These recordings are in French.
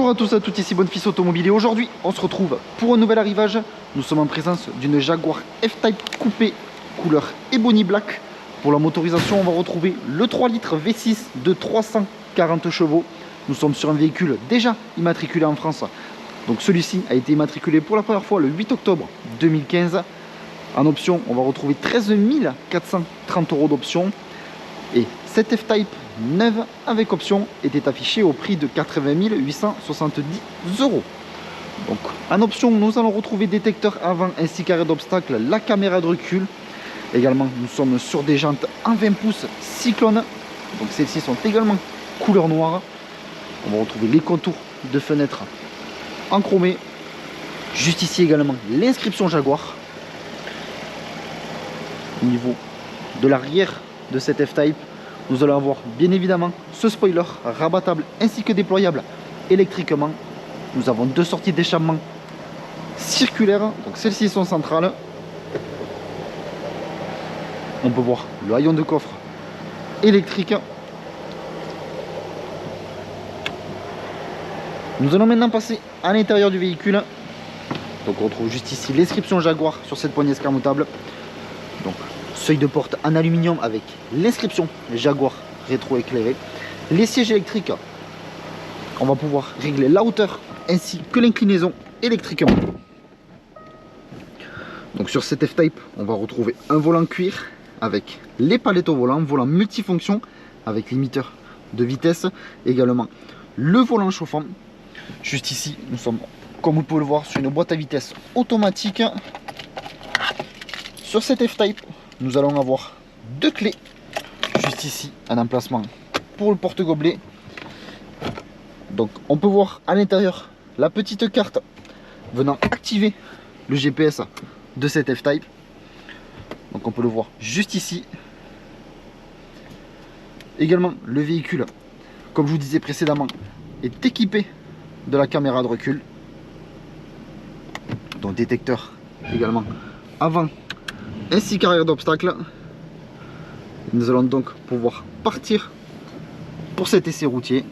Bonjour à tous et à toutes, ici Bonefils Automobile et aujourd'hui on se retrouve pour un nouvel arrivage. Nous sommes en présence d'une Jaguar F-Type coupé couleur Ebony Black. Pour la motorisation on va retrouver le 3 litres V6 de 340 chevaux. Nous sommes sur un véhicule déjà immatriculé en France. Donc celui-ci a été immatriculé pour la première fois le 8 octobre 2015. En option on va retrouver 13 430 € d'option. Et cette F-Type neuve avec option était affichée au prix de 80 870 €. Donc en option nous allons retrouver détecteur avant ainsi qu'arrêt d'obstacle, la caméra de recul. Également nous sommes sur des jantes en 20 pouces Cyclone. Donc celles-ci sont également couleur noire. On va retrouver les contours de fenêtres en chromé. Juste ici également l'inscription Jaguar. Au niveau de l'arrière de cette F-Type, nous allons avoir bien évidemment ce spoiler rabattable ainsi que déployable électriquement. Nous avons deux sorties d'échappement circulaires, donc celles-ci sont centrales. On peut voir le haillon de coffre électrique. Nous allons maintenant passer à l'intérieur du véhicule. Donc on retrouve juste ici l'inscription Jaguar sur cette poignée escamotable. Donc seuil de porte en aluminium avec l'inscription Jaguar rétro-éclairé. Les sièges électriques, on va pouvoir régler la hauteur ainsi que l'inclinaison électriquement. Donc sur cette F-Type, on va retrouver un volant cuir avec les palettes au volant, volant multifonction avec limiteur de vitesse, également le volant chauffant. Juste ici, nous sommes, comme vous pouvez le voir, sur une boîte à vitesse automatique. Sur cette F-Type, nous allons avoir deux clés. Juste ici, un emplacement pour le porte-gobelet. Donc on peut voir à l'intérieur la petite carte venant activer le GPS de cette F-Type. Donc on peut le voir juste ici. Également le véhicule, comme je vous disais précédemment, est équipé de la caméra de recul. Donc détecteur également avant ainsi qu'arrière d'obstacle. Nous allons donc pouvoir partir pour cet essai routier.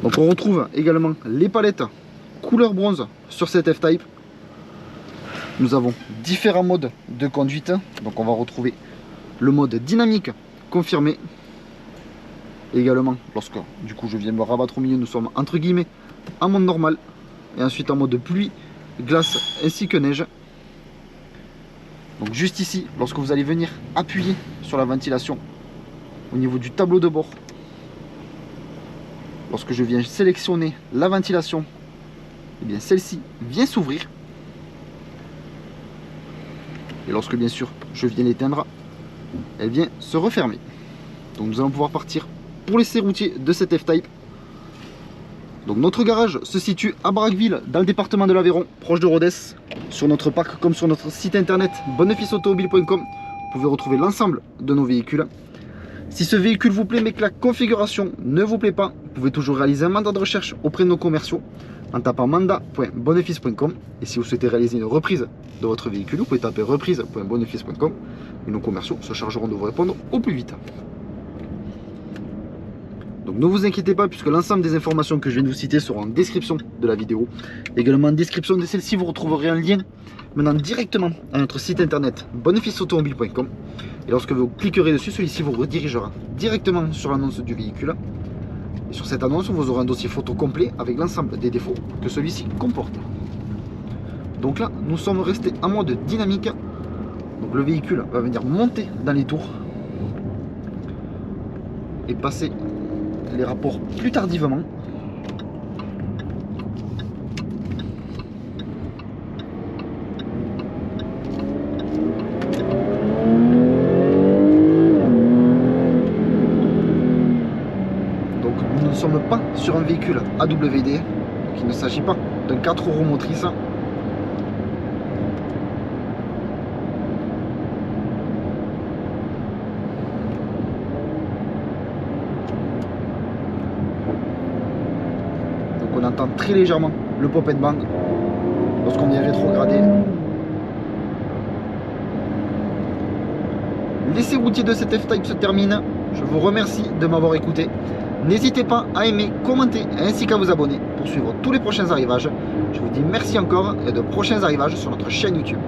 Donc on retrouve également les palettes couleur bronze sur cette F-Type. Nous avons différents modes de conduite. Donc on va retrouver le mode dynamique confirmé. Également, lorsque du coup je viens me rabattre au milieu, nous sommes entre guillemets en mode normal. Et ensuite en mode pluie, glace ainsi que neige. Donc juste ici, lorsque vous allez venir appuyer sur la ventilation au niveau du tableau de bord, lorsque je viens sélectionner la ventilation, et bien celle-ci vient s'ouvrir. Et lorsque bien sûr je viens l'éteindre, elle vient se refermer. Donc nous allons pouvoir partir pour l'essai routier de cette F-Type. Donc notre garage se situe à Braqueville, dans le département de l'Aveyron, proche de Rodez. Sur notre parc comme sur notre site internet bonefilsautomobile.com, vous pouvez retrouver l'ensemble de nos véhicules. Si ce véhicule vous plaît mais que la configuration ne vous plaît pas, vous pouvez toujours réaliser un mandat de recherche auprès de nos commerciaux en tapant mandat.bonefils.com. Et si vous souhaitez réaliser une reprise de votre véhicule, vous pouvez taper reprise.bonefils.com et nos commerciaux se chargeront de vous répondre au plus vite. Donc ne vous inquiétez pas puisque l'ensemble des informations que je viens de vous citer seront en description de la vidéo. Également en description de celle-ci vous retrouverez un lien menant directement à notre site internet bonefilsautomobile.com. Et lorsque vous cliquerez dessus, celui-ci vous redirigera directement sur l'annonce du véhicule. Et sur cette annonce, vous aurez un dossier photo complet avec l'ensemble des défauts que celui-ci comporte. Donc là, nous sommes restés en mode dynamique. Donc le véhicule va venir monter dans les tours et passer les rapports plus tardivement. Donc nous ne sommes pas sur un véhicule AWD, donc il ne s'agit pas d'un 4 roues motrices. On entend très légèrement le pop-and bang lorsqu'on est rétrogradé. L'essai routier de cette F-Type se termine. Je vous remercie de m'avoir écouté. N'hésitez pas à aimer, commenter ainsi qu'à vous abonner pour suivre tous les prochains arrivages. Je vous dis merci encore et de prochains arrivages sur notre chaîne YouTube.